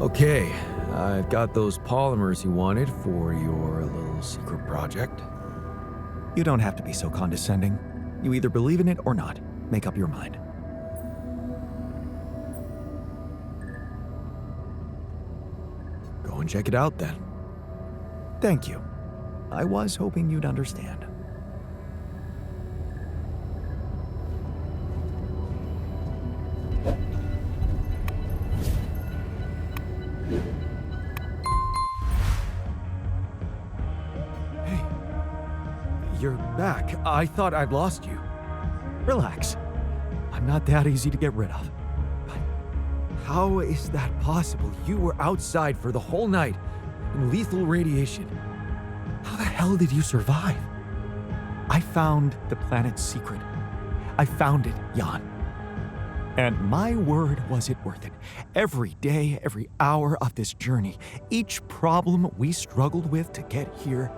Okay, I've got those polymers you wanted for your little secret project. You don't have to be so condescending. You either believe in it or not. Make up your mind. Go and check it out then. Thank you. I was hoping you'd understand. Hey, you're back. I thought I'd lost you. Relax. I'm not that easy to get rid of. But how is that possible? You were outside for the whole night in lethal radiation. How the hell did you survive? I found the planet's secret. I found it, Jan. And my word, was it worth it. Every day, every hour of this journey, each problem we struggled with to get here,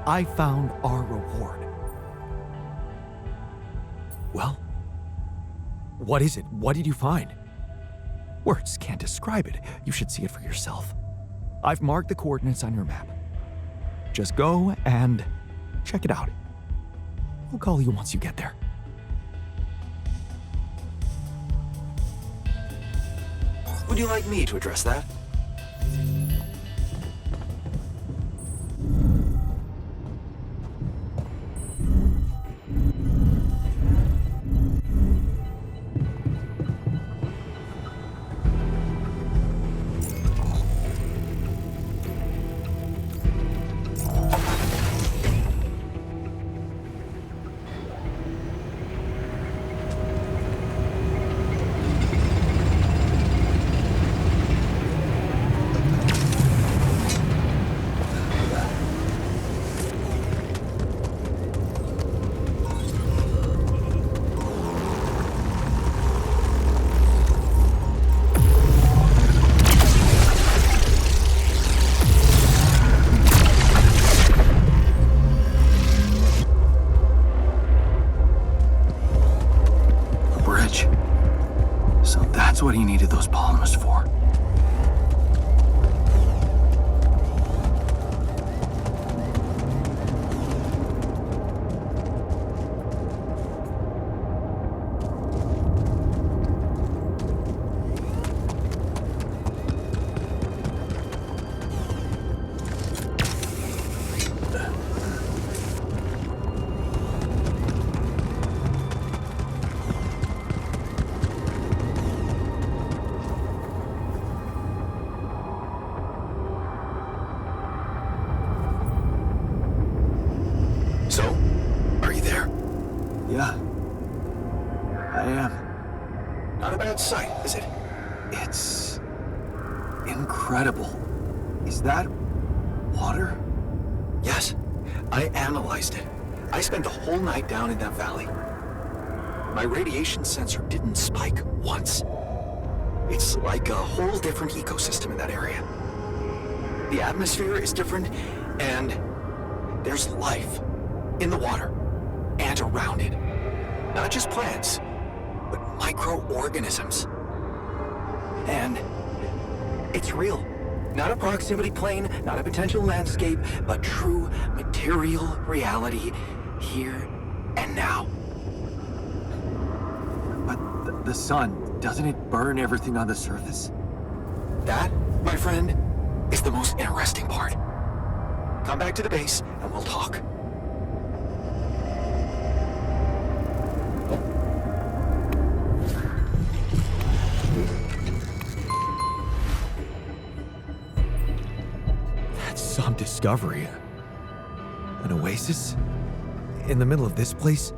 I found our reward. Well, what is it? What did you find? Words can't describe it. You should see it for yourself. I've marked the coordinates on your map. Just go and check it out. I'll call you once you get there. Would you like me to address that? That's what he needed those polymers for. So, are you there? Yeah, I am. Not a bad sight, is it? It's incredible. Is that water? Yes, I analyzed it. I spent the whole night down in that valley. My radiation sensor didn't spike once. It's like a whole different ecosystem in that area. The atmosphere is different, and there's life in the water and around it. Not just plants, but microorganisms. And it's real. Not a proximity plane, not a potential landscape, but true material reality here and now. But the sun, doesn't it burn everything on the surface? That, my friend, is the most interesting part. Come back to the base and we'll talk. That's some discovery. An oasis? In the middle of this place?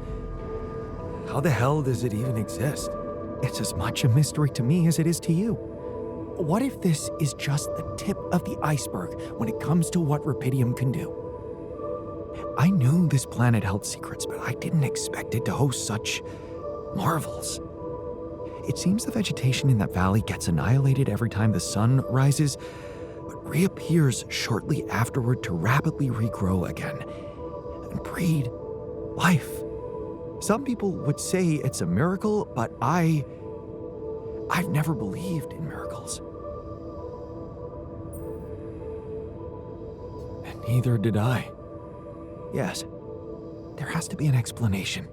How the hell does it even exist? It's as much a mystery to me as it is to you. What if this is just the tip of the iceberg when it comes to what rubidium can do? I knew this planet held secrets, but I didn't expect it to host such marvels. It seems the vegetation in that valley gets annihilated every time the sun rises, but reappears shortly afterward to rapidly regrow again and breed life. Some people would say it's a miracle, but I've never believed in miracles. And neither did I. Yes, there has to be an explanation.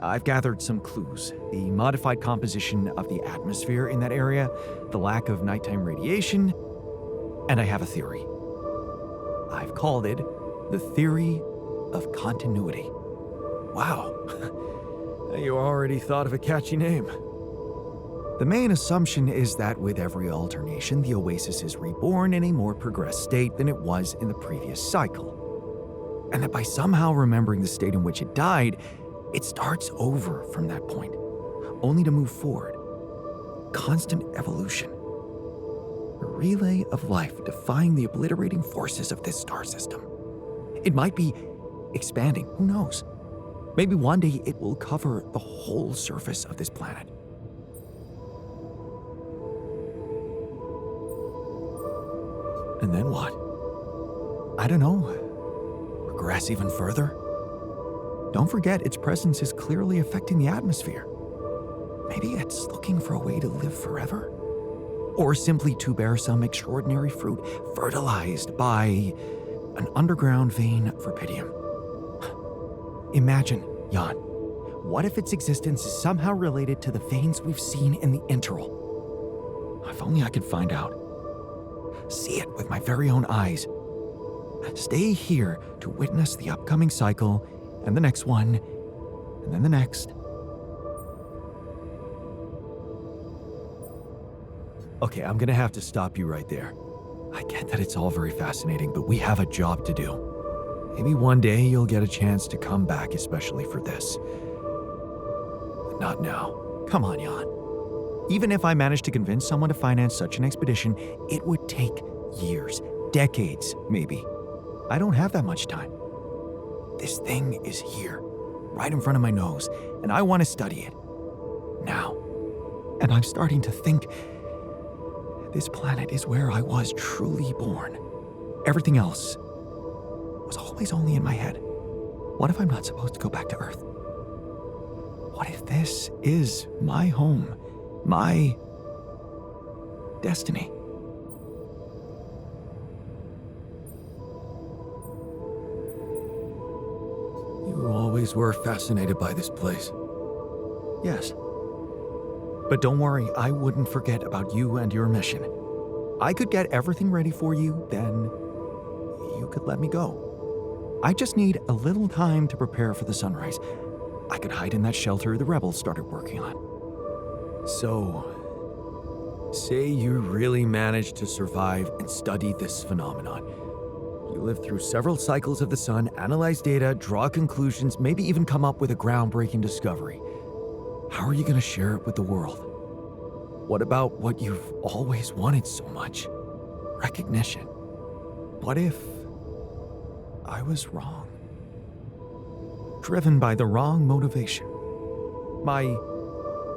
I've gathered some clues. The modified composition of the atmosphere in that area, the lack of nighttime radiation, and I have a theory. I've called it the theory of continuity. Wow, you already thought of a catchy name. The main assumption is that with every alternation, the oasis is reborn in a more progressed state than it was in the previous cycle. And that by somehow remembering the state in which it died, it starts over from that point, only to move forward. Constant evolution. A relay of life defying the obliterating forces of this star system. It might be expanding, who knows? Maybe one day it will cover the whole surface of this planet. And then what? I don't know. Regress even further? Don't forget, its presence is clearly affecting the atmosphere. Maybe it's looking for a way to live forever? Or simply to bear some extraordinary fruit fertilized by an underground vein of rubidium. Imagine, Jan, what if its existence is somehow related to the veins we've seen in the interval? If only I could find out. See it with my very own eyes. Stay here to witness the upcoming cycle, and the next one, and then the next. Okay, I'm gonna have to stop you right there. I get that it's all very fascinating, but we have a job to do. Maybe one day you'll get a chance to come back, especially for this. But not now. Come on, Jan. Even if I managed to convince someone to finance such an expedition, it would take years, decades, maybe. I don't have that much time. This thing is here, right in front of my nose, and I want to study it. Now. And I'm starting to think this planet is where I was truly born. Everything else was always only in my head. What if I'm not supposed to go back to Earth? What if this is my home, my destiny? You always were fascinated by this place. Yes. But don't worry, I wouldn't forget about you and your mission. I could get everything ready for you, then you could let me go. I just need a little time to prepare for the sunrise. I could hide in that shelter the rebels started working on. So, say you really managed to survive and study this phenomenon. You lived through several cycles of the sun, analyze data, draw conclusions, maybe even come up with a groundbreaking discovery. How are you going to share it with the world? What about what you've always wanted so much? Recognition. What if I was wrong? Driven by the wrong motivation. My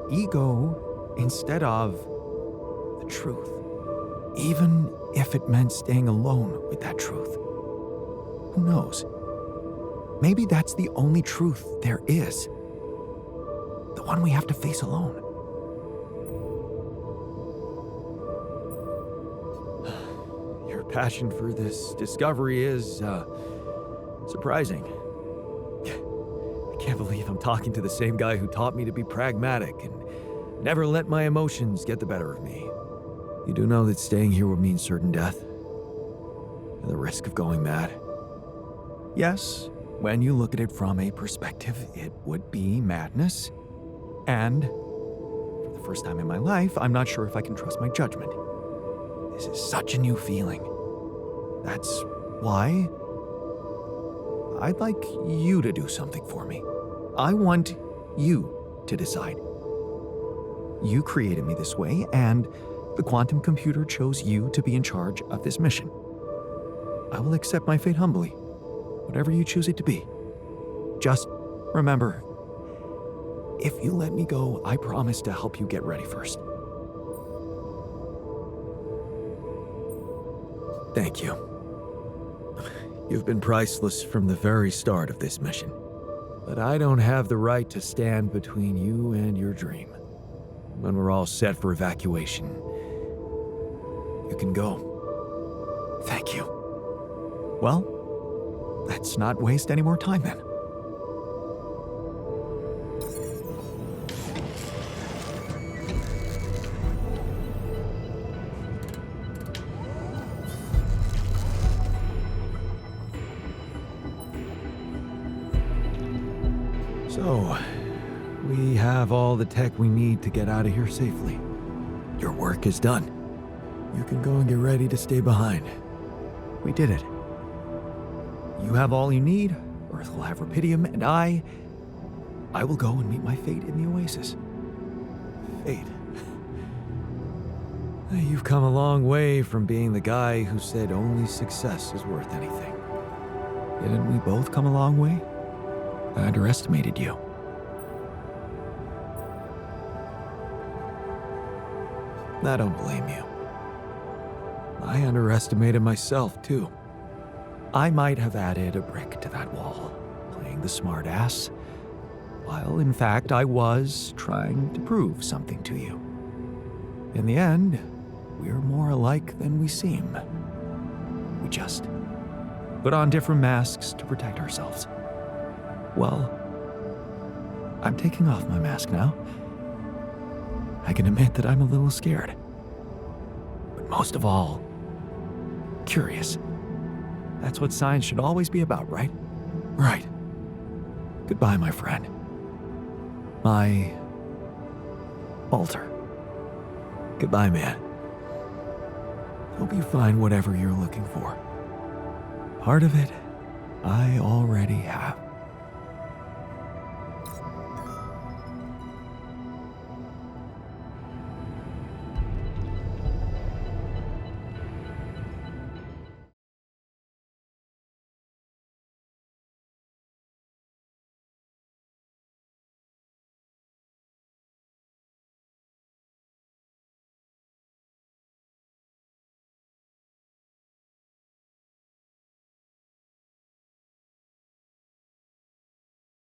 ego instead of the truth. Even if it meant staying alone with that truth. Who knows? Maybe that's the only truth there is. The one we have to face alone. Your passion for this discovery is, surprising. I can't believe I'm talking to the same guy who taught me to be pragmatic and never let my emotions get the better of me. You do know that staying here would mean certain death? And the risk of going mad? Yes, when you look at it from a perspective, it would be madness. And for the first time in my life, I'm not sure if I can trust my judgment. This is such a new feeling. That's why I'd like you to do something for me. I want you to decide. You created me this way, and The quantum computer chose you to be in charge of this mission. I will accept my fate humbly, whatever you choose it to be. Just remember, if you let me go, I promise to help you get ready first. Thank you. You've been priceless from the very start of this mission. But I don't have the right to stand between you and your dream. When we're all set for evacuation, you can go. Thank you. Well, let's not waste any more time then. So, we have all the tech we need to get out of here safely. Your work is done. You can go and get ready to stay behind. We did it. You have all you need, Earth will have Rapidium, and I will go and meet my fate in the oasis. Fate. You've come a long way from being the guy who said only success is worth anything. Didn't we both come a long way? I underestimated you. I don't blame you. I underestimated myself, too. I might have added a brick to that wall, playing the smart ass, while in fact I was trying to prove something to you. In the end, we're more alike than we seem. We just put on different masks to protect ourselves. Well, I'm taking off my mask now. I can admit that I'm a little scared. But most of all, curious. That's what science should always be about, right? Right. Goodbye, my friend. My Walter. Goodbye, man. Hope you find whatever you're looking for. Part of it, I already have.